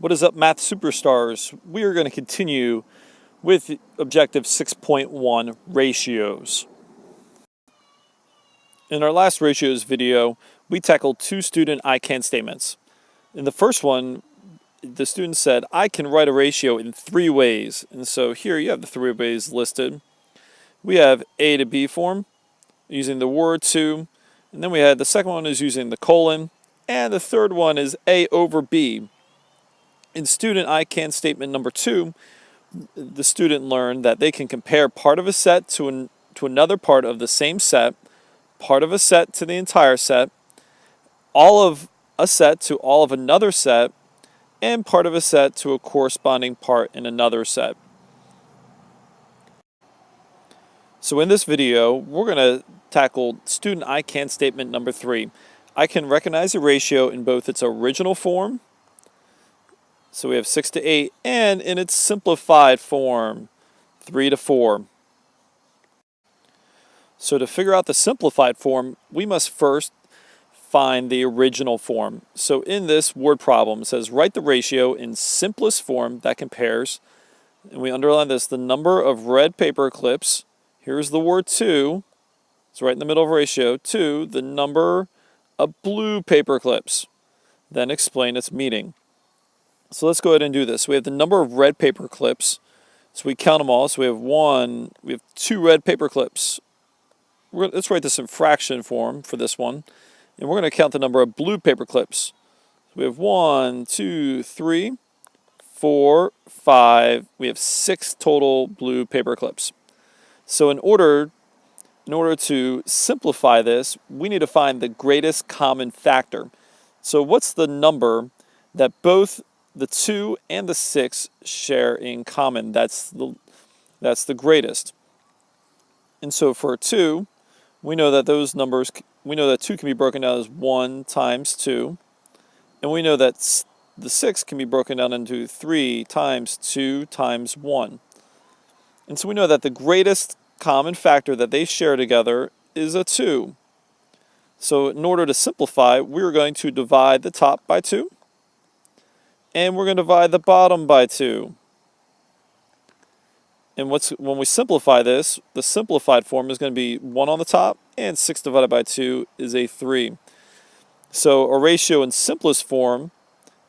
What is up, math superstars? We are going to continue with objective 6.1, ratios. In our last ratios video, we tackled two student I can statements. In the first one, the student said, I can write a ratio in three ways. And so here you have the three ways listed. We have A to B form, using the word to, and then we had the second one is using the colon, and the third one is A over B. In student I can statement number 2, the student learned that they can compare part of a set to another part of the same set, part of a set to the entire set, all of a set to all of another set, and part of a set to a corresponding part in another set. So in this video, we're going to tackle student I can statement number 3. I can recognize a ratio in both its original form, so we have 6 to 8, and in its simplified form, 3 to 4. So to figure out the simplified form, we must first find the original form. So in this word problem, it says write the ratio in simplest form that compares, and we underline this, the number of red paper clips, here's the word to, it's right in the middle of ratio, to the number of blue paper clips. Then explain its meaning. So let's go ahead and do this. We have the number of red paper clips. So we count them all. So we have 2 red paper clips. Let's write this in fraction form for this one. And we're going to count the number of blue paper clips. So we have 1, 2, 3, 4, 5. We have 6 total blue paper clips. So in order to simplify this, we need to find the greatest common factor. So what's the number that both the 2 and the 6 share in common? That's the greatest. And so for 2, we know that 2 can be broken down as 1 times 2. And we know that the 6 can be broken down into 3 times 2 times 1. And so we know that the greatest common factor that they share together is a 2. So in order to simplify, we're going to divide the top by 2. And we're going to divide the bottom by 2. And when we simplify this, the simplified form is going to be 1 on the top, and 6 divided by 2 is a 3. So a ratio in simplest form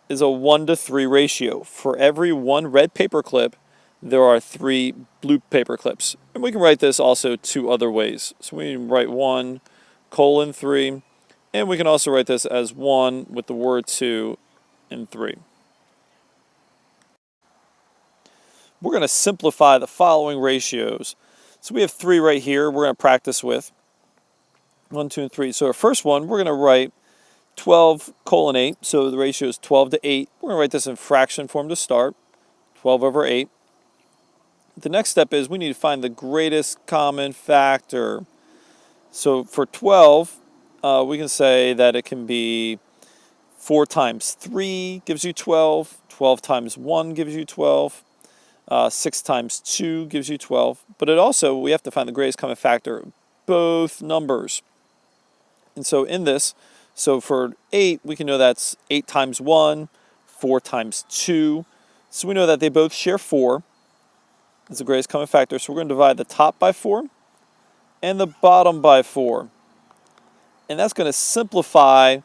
is a 1 to 3 ratio. For every 1 red paper clip, there are 3 blue paper clips. And we can write this also 2 other ways. So we can write 1 colon 3, and we can also write this as 1 with the word 2 and 3. We're going to simplify the following ratios. So we have 3 right here we're going to practice with. 1, 2, and 3. So our first one, we're going to write 12 colon 8. So the ratio is 12 to 8. We're going to write this in fraction form to start. 12 over 8. The next step is we need to find the greatest common factor. So for 12, we can say that it can be 4 times 3 gives you 12. 12 times 1 gives you 12. 6 times 2 gives you 12. But we have to find the greatest common factor of both numbers. And so in this, so for 8, we can know that's 8 times 1, 4 times 2. So we know that they both share 4. That's the greatest common factor. So we're going to divide the top by 4 and the bottom by 4. And that's going to simplify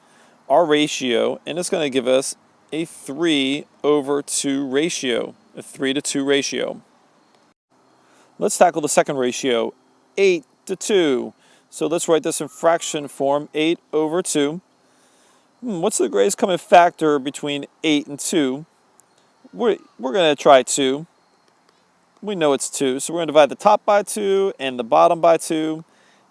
our ratio, and it's going to give us a 3 over 2 ratio. A 3 to 2 ratio. Let's tackle the second ratio, 8 to 2. So let's write this in fraction form, 8 over 2. What's the greatest common factor between 8 and 2? We're going to try 2. We know it's 2, so we're going to divide the top by 2 and the bottom by 2.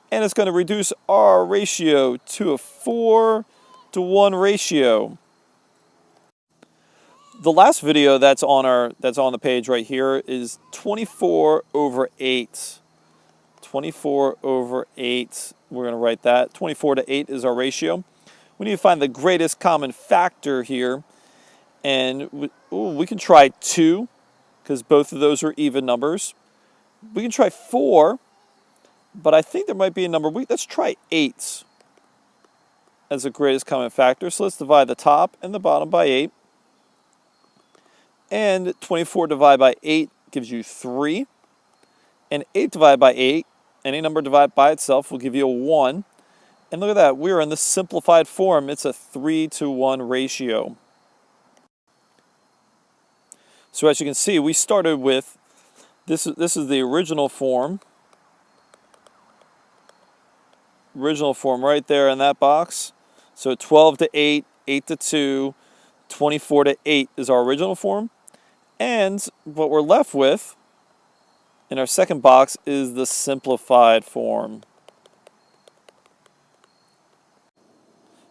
And it's going to reduce our ratio to a 4 to 1 ratio. The last video that's on the page right here is 24 over 8. 24 over 8. We're going to write that. 24 to 8 is our ratio. We need to find the greatest common factor here. And we can try 2, because both of those are even numbers. We can try 4, but I think there might be a number. Let's try 8 as the greatest common factor. So let's divide the top and the bottom by 8. And 24 divided by 8 gives you 3. And 8 divided by 8, any number divided by itself will give you a 1. And look at that, we're in the simplified form. It's a 3-to-1 ratio. So as you can see, we started with, this is the original form. Original form right there in that box. So 12 to 8, 8 to 2, 24 to 8 is our original form. And what we're left with in our second box is the simplified form.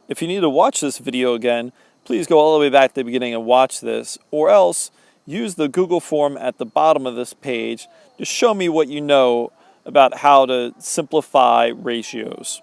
If you need to watch this video again, please go all the way back to the beginning and watch this, or else use the Google form at the bottom of this page to show me what you know about how to simplify ratios.